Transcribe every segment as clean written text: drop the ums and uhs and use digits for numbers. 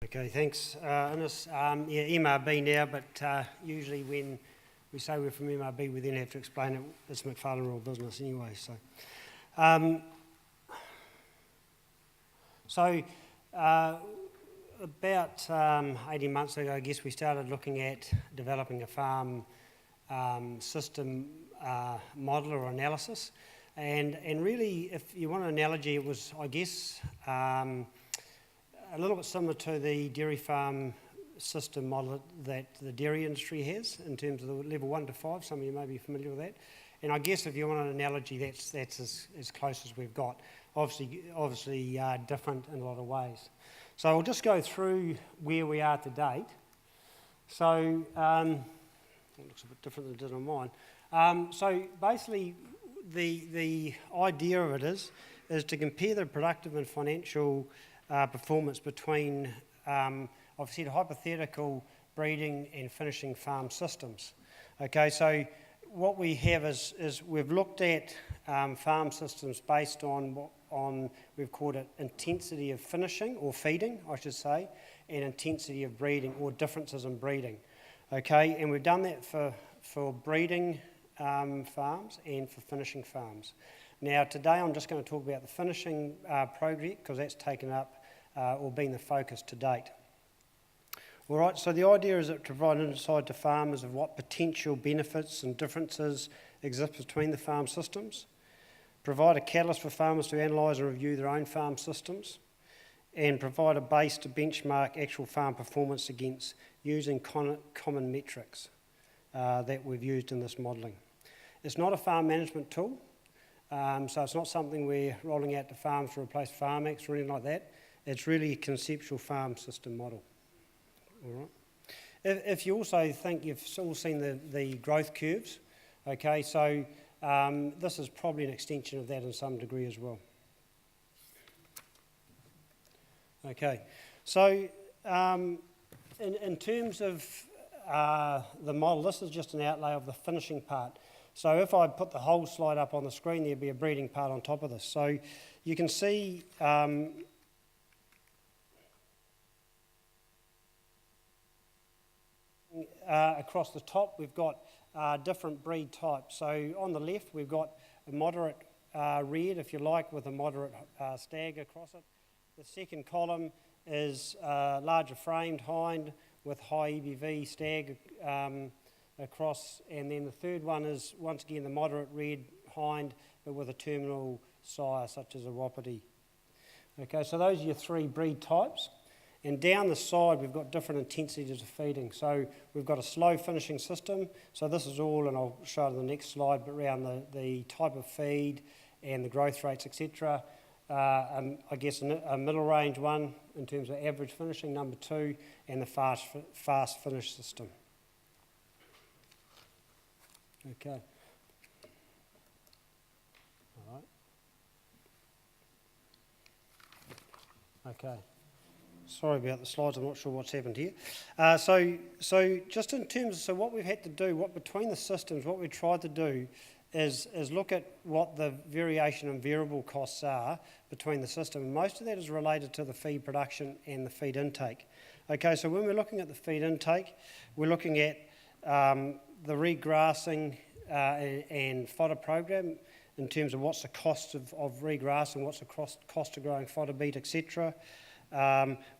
Okay, thanks, Ines. Yeah, MRB now, but usually when we say we're from MRB, we then have to explain it. It's McFarlane Rural Business anyway. About 18 months ago, I guess we started looking at developing a farm system model or analysis, and really, if you want an analogy, it was, I guess, a little bit similar to the dairy farm system model that the dairy industry has in terms of the level 1 to 5. Some of you may be familiar with that. And I guess if you want an analogy, that's as close as we've got. Obviously different in a lot of ways. So I'll just go through where we are to date. So it looks a bit different than it did on mine. So basically, the idea of it is to compare the productive and financial performance between, I've said, hypothetical breeding and finishing farm systems. Okay, so what we have is we've looked at farm systems based on we've called it intensity of finishing or feeding, I should say, and intensity of breeding or differences in breeding. Okay, and we've done that for breeding farms and for finishing farms. Now today I'm just going to talk about the finishing project because that's taken up or been the focus to date. All right, so the idea is to provide insight to farmers of what potential benefits and differences exist between the farm systems, provide a catalyst for farmers to analyse and review their own farm systems, and provide a base to benchmark actual farm performance against using common metrics that we've used in this modelling. It's not a farm management tool, so it's not something we're rolling out to farms to replace FarmX or anything like that. It's really a conceptual farm system model. All right. If you also think you've all seen the growth curves, okay, so this is probably an extension of that in some degree as well. Okay, so in terms of the model, this is just an outlay of the finishing part. So if I put the whole slide up on the screen, there'd be a breeding part on top of this. So you can see across the top, we've got different breed types. So on the left, we've got a moderate red, if you like, with a moderate stag across it. The second column is larger framed hind with high EBV stag across, and then the third one is once again the moderate red hind, but with a terminal sire such as a Wapiti. Okay, so those are your three breed types. And down the side, we've got different intensities of feeding. So we've got a slow finishing system. So this is all, and I'll show it on the next slide, but around the type of feed and the growth rates, etc. I guess a middle range one in terms of average finishing, number 2, and the fast finish system. Okay. All right. Okay. Sorry about the slides, I'm not sure what's happened here. So just in terms of, so what we've had to do, between the systems, what we tried to do is look at what the variation and variable costs are between the system. And most of that is related to the feed production and the feed intake. Okay, so when we're looking at the feed intake, we're looking at the regrassing and fodder program in terms of what's the cost of regrassing, what's the cost of growing fodder beet, etc.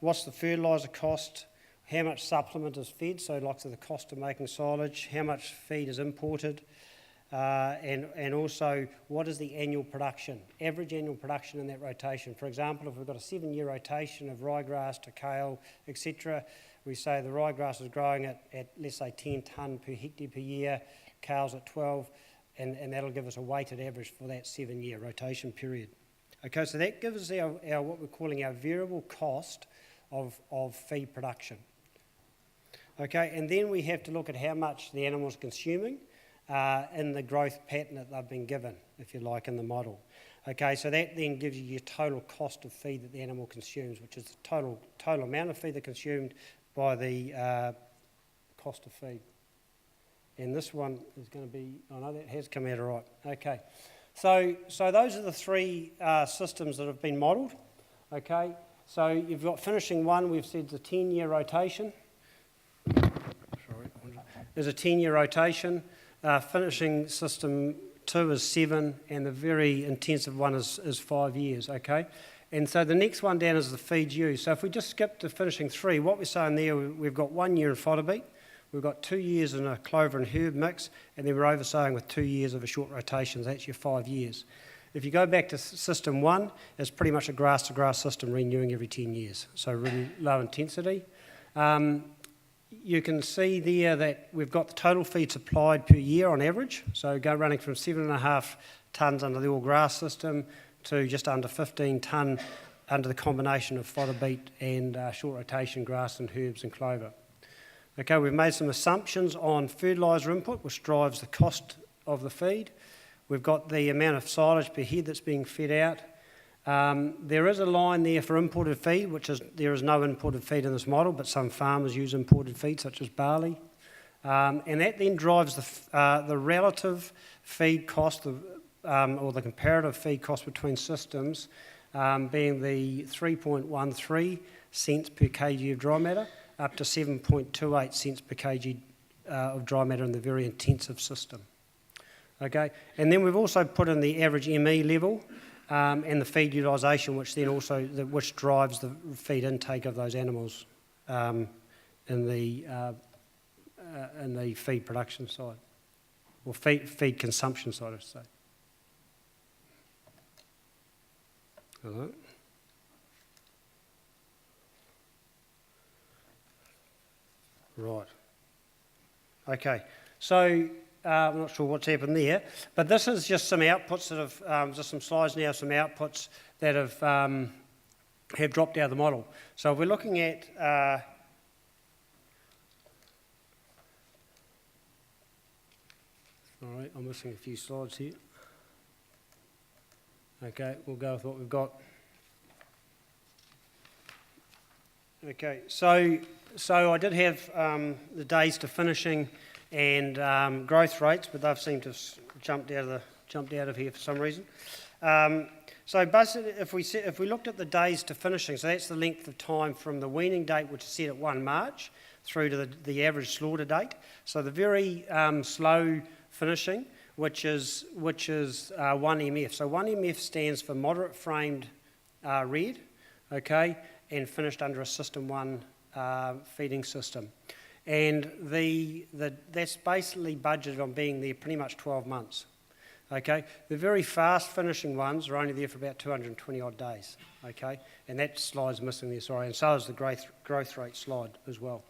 What's the fertiliser cost, how much supplement is fed, so like the cost of making silage, how much feed is imported, and also what is the annual production, average annual production in that rotation. For example, if we've got a 7-year rotation of ryegrass to kale, etc., we say the ryegrass is growing at let's say 10 tonne per hectare per year, kale's at 12, and that'll give us a weighted average for that 7-year rotation period. Okay, so that gives us our what we're calling our variable cost of feed production. Okay, and then we have to look at how much the animal's consuming in the growth pattern that they've been given, if you like, in the model. Okay, so that then gives you your total cost of feed that the animal consumes, which is the total amount of feed they're consumed by the cost of feed. And this one is going to be, oh no, that has come out all right. Okay. So those are the three systems that have been modelled, okay? So you've got finishing 1, we've said it's a 10-year rotation. Sorry, there's a 10-year rotation. Finishing system 2 is 7, and the very intensive one is 5 years, okay? And so the next one down is the feed use. So if we just skip to finishing 3, what we're saying there, we've got 1 year in fodder beet, we've got 2 years in a clover and herb mix, and then we're oversowing with 2 years of a short rotation, so that's your 5 years. If you go back to system 1, it's pretty much a grass-to-grass system renewing every 10 years, so really low intensity. You can see there that we've got the total feed supplied per year on average, so running from 7.5 tonnes under the all-grass system to just under 15 tonne under the combination of fodder beet and short rotation grass and herbs and clover. Okay, we've made some assumptions on fertiliser input, which drives the cost of the feed. We've got the amount of silage per head that's being fed out. There is a line there for imported feed, there is no imported feed in this model, but some farmers use imported feed, such as barley. And that then drives the relative feed cost, or the comparative feed cost between systems, being the 3.13 cents per kg of dry matter, up to 7.28 cents per kg of dry matter in the very intensive system. Okay, and then we've also put in the average ME level and the feed utilisation, which then also which drives the feed intake of those animals in the feed production side, or feed consumption side, I should say. Hello. Right. Okay. So I'm not sure what's happened there, but this is just some outputs that have just some slides now. Some outputs that have dropped out of the model. So if we're looking at all right, I'm missing a few slides here. Okay, we'll go with what we've got. Okay, so I did have the days to finishing and growth rates, but they've seemed to have jumped out of here for some reason. So basically, if we looked at the days to finishing, so that's the length of time from the weaning date, which is set at 1 March, through to the average slaughter date. So the very slow finishing, which is 1 MF. So 1 MF stands for moderate framed red, okay, and finished under a System 1 feeding system. And that's basically budgeted on being there pretty much 12 months. Okay, the very fast finishing ones are only there for about 220 odd days. Okay, and that slide's missing there, sorry, and so is the growth rate slide as well.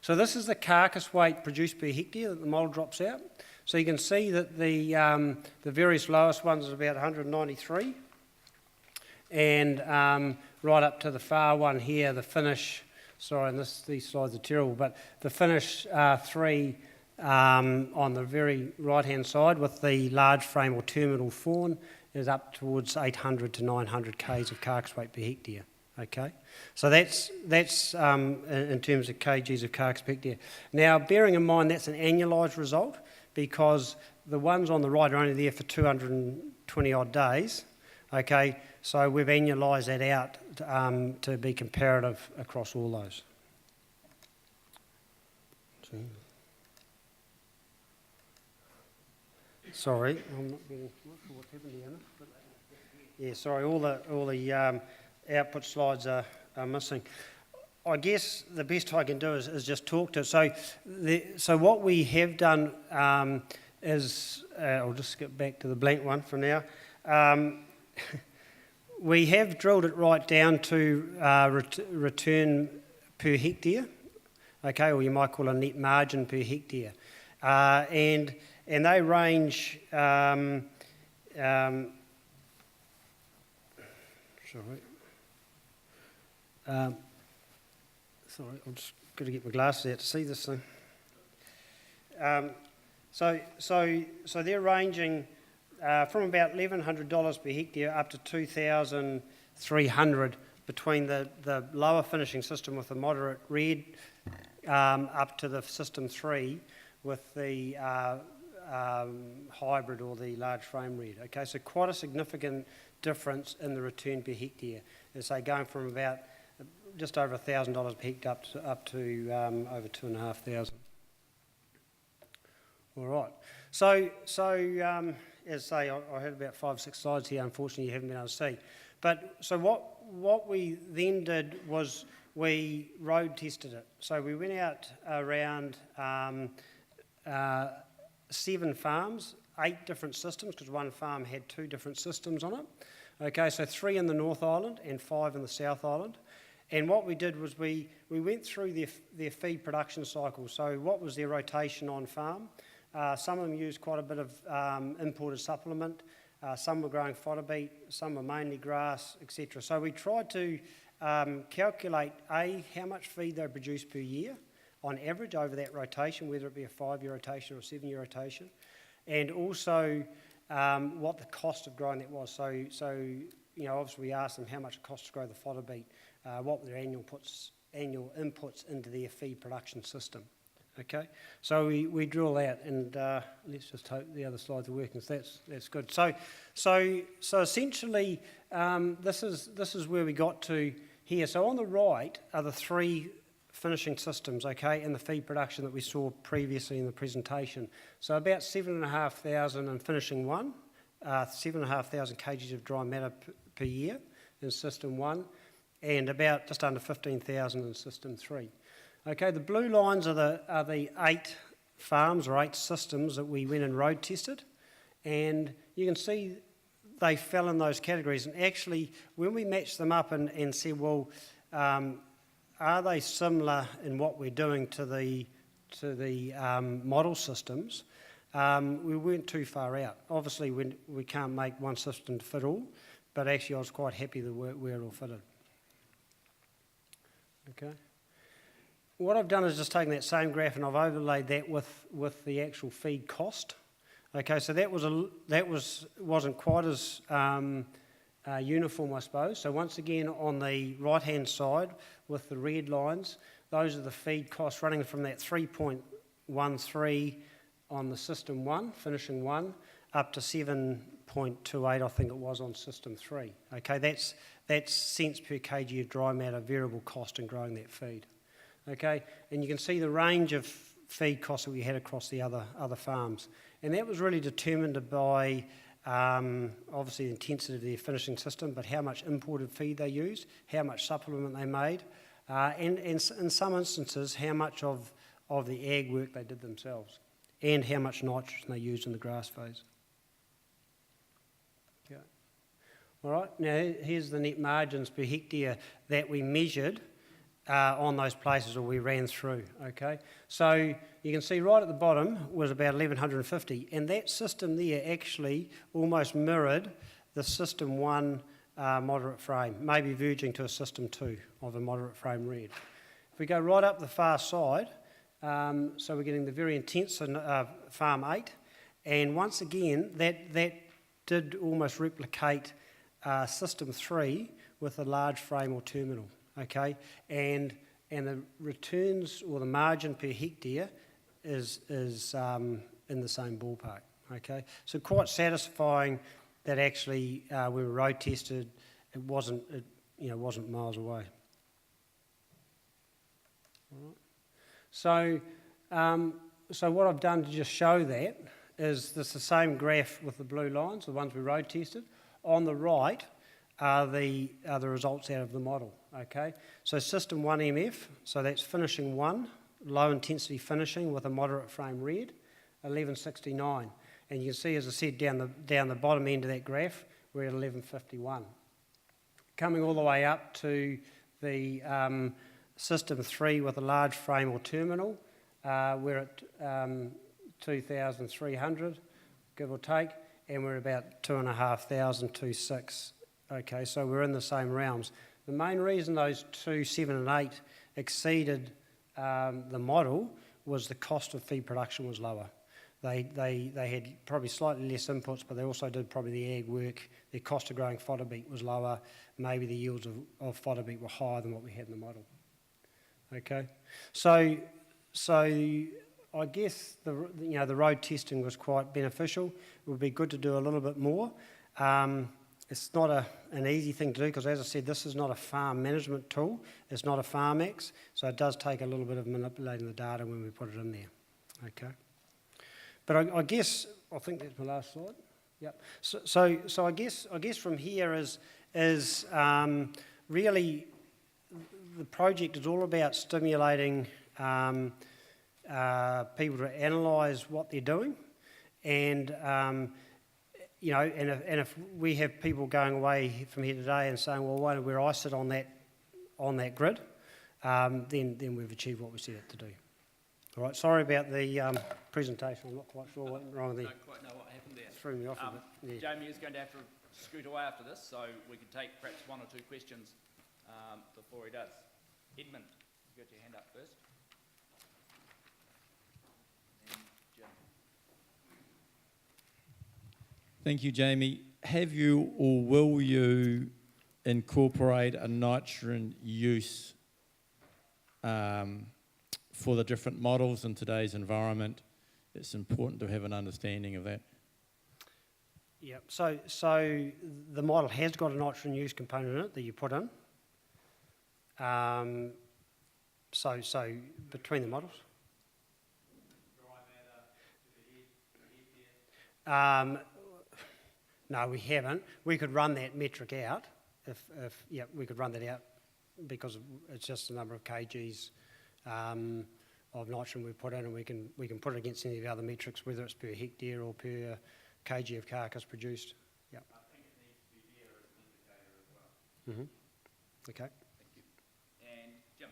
So this is the carcass weight produced per hectare that the model drops out. So you can see that the very lowest ones is about 193, and right up to the far one here, the finish. Sorry, and these slides are terrible, but the finish 3 on the very right-hand side with the large frame or terminal fawn is up towards 800 to 900 kgs of carcass weight per hectare. Okay, so that's in terms of kgs of carcass per hectare. Now, bearing in mind that's an annualised result, because the ones on the right are only there for 220 odd days. Okay, so we've annualised that out to be comparative across all those. Sorry, I'm not getting what's happened here, Anna. Yeah, sorry, all the output slides are missing. I guess the best I can do is just talk to it. So what we have done is, I'll just skip back to the blank one for now. We have drilled it right down to return per hectare, okay, or you might call a net margin per hectare, and they range. Sorry, I've just got to get my glasses out to see this thing. So they're ranging from about $1,100 per hectare up to $2,300 between the lower finishing system with the moderate red up to the System 3 with the hybrid or the large frame red. Okay, so quite a significant difference in the return per hectare. As they going from about just over $1,000 per hectare up to over 2,500. All right. So as I say, I had about 5 or 6 slides here. Unfortunately, you haven't been able to see. But so what we then did was we road tested it. So we went out around 7 farms, 8 different systems, because one farm had 2 different systems on it. Okay, so 3 in the North Island and 5 in the South Island. And what we did was we went through their feed production cycle. So what was their rotation on farm? Some of them used quite a bit of imported supplement. Some were growing fodder beet, some were mainly grass, etc. So we tried to calculate, how much feed they produce per year on average over that rotation, whether it be a 5-year rotation or a 7-year rotation, and also what the cost of growing that was. So obviously we asked them how much it cost to grow the fodder beet, what were their annual inputs into their feed production system. Okay, so we drew all that, and let's just hope the other slides are working. So that's good. So essentially, this is where we got to here. So on the right are the 3 finishing systems, okay, and the feed production that we saw previously in the presentation. So about 7,500 in finishing 1, 7,500 kgs of dry matter per year in system 1, and about just under 15,000 in system 3. Okay, the blue lines are the 8 farms or 8 systems that we went and road tested, and you can see they fell in those categories. And actually, when we matched them up and said, well, are they similar in what we're doing to the model systems, we weren't too far out. Obviously, we can't make one system to fit all, but actually I was quite happy that where it all fitted. Okay. What I've done is just taken that same graph and I've overlaid that with the actual feed cost. Okay, so that wasn't quite as uniform, I suppose. So once again, on the right-hand side with the red lines, those are the feed costs running from that 3.13 on the system 1, finishing 1, up to 7.28, I think it was, on system 3. Okay, that's cents per kg of dry matter variable cost in growing that feed. Okay, and you can see the range of feed costs that we had across the other farms, and that was really determined by obviously the intensity of their finishing system, but how much imported feed they used, how much supplement they made, and in some instances how much of the ag work they did themselves, and how much nitrogen they used in the grass phase. Okay. All right, now here's the net margins per hectare that we measured on those places, or we ran through. Okay, so you can see right at the bottom was about 1,150, and that system there actually almost mirrored the system 1 moderate frame, maybe verging to a system 2 of a moderate frame red. If we go right up the far side, so we're getting the very intense farm 8, and once again that did almost replicate system 3 with a large frame or terminal. Okay, and the returns or the margin per hectare is in the same ballpark. Okay, so quite satisfying that actually we were road tested. It wasn't miles away. All right. So what I've done to just show that is this the same graph with the blue lines, the ones we road tested. On the right are the results out of the model. Okay, so system 1 MF, so that's finishing 1, low intensity finishing with a moderate frame red, 1169, and you can see, as I said, down the bottom end of that graph, we're at 1151. Coming all the way up to the system 3 with a large frame or terminal, we're at 2,300, give or take, and we're about 2,500 to 6. Okay, so we're in the same realms. The main reason those 2, 7 and 8 exceeded the model was the cost of feed production was lower. They had probably slightly less inputs, but they also did probably the ag work. Their cost of growing fodder beet was lower. Maybe the yields of fodder beet were higher than what we had in the model. Okay, so I guess the road testing was quite beneficial. It would be good to do a little bit more. It's not an easy thing to do because, as I said, this is not a farm management tool. It's not a FarmX, so it does take a little bit of manipulating the data when we put it in there. Okay. But I guess, I think that's my last slide. Yep. So I guess from here is really the project is all about stimulating people to analyse what they're doing, and you know, and if we have people going away from here today and saying, well, where I sit on that grid, then we've achieved what we set out to do. All right, sorry about the presentation. I'm not quite sure what went wrong there. I don't quite know what happened there. Threw me off a bit. Yeah. Jamie is going to have to scoot away after this, so we can take perhaps one or two questions before he does. Edmund, you got your hand up first. And Jim. Thank you, Jamie. Have you or will you incorporate a nitrogen use for the different models in today's environment? It's important to have an understanding of that. Yeah, so the model has got a nitrogen use component in it that you put in. So between the models. No, we haven't. We could run that metric out if we could run that out because it's just the number of kgs of nitrogen we put in, and we can put it against any of the other metrics, whether it's per hectare or per kg of carcass produced. Yeah. I think it needs to be there as an indicator as well. Mm-hmm. Okay. Thank you. And Jim.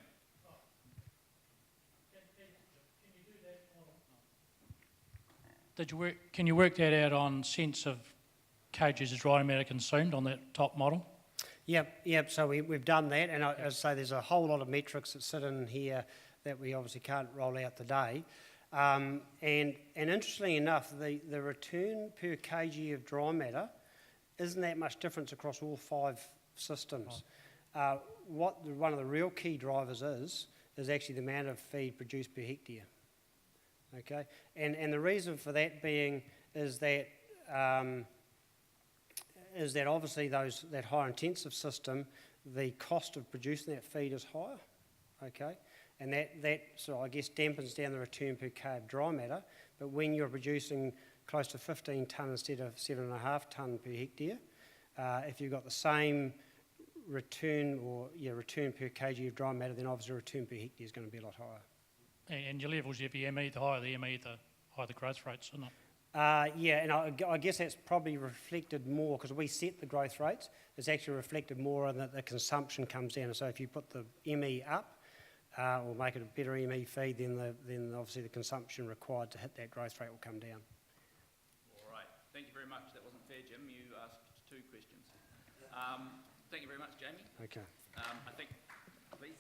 Can you work that out on sense of kgs of dry matter consumed on that top model? Yep. So we've done that, and as I say, there's a whole lot of metrics that sit in here that we obviously can't roll out today. And interestingly enough, the return per kg of dry matter isn't that much difference across all 5 systems. One of the real key drivers is actually the amount of feed produced per hectare. Okay, and the reason for that being is that obviously that higher intensive system, the cost of producing that feed is higher. Okay, and that so I guess dampens down the return per k of dry matter. But when you're producing close to 15 tonne instead of 7.5 tonne per hectare, if you've got the same return per kg of dry matter, then obviously return per hectare is going to be a lot higher. And your levels, if you ME, the higher the ME, the higher the growth rates, isn't it? Yeah, and I guess that's probably reflected more because we set the growth rates. It's actually reflected more in that the consumption comes down. So if you put the ME up or make it a better ME feed, then obviously the consumption required to hit that growth rate will come down. All right. Thank you very much. That wasn't fair, Jim. You asked 2 questions. Thank you very much, Jamie. Okay. I think, please.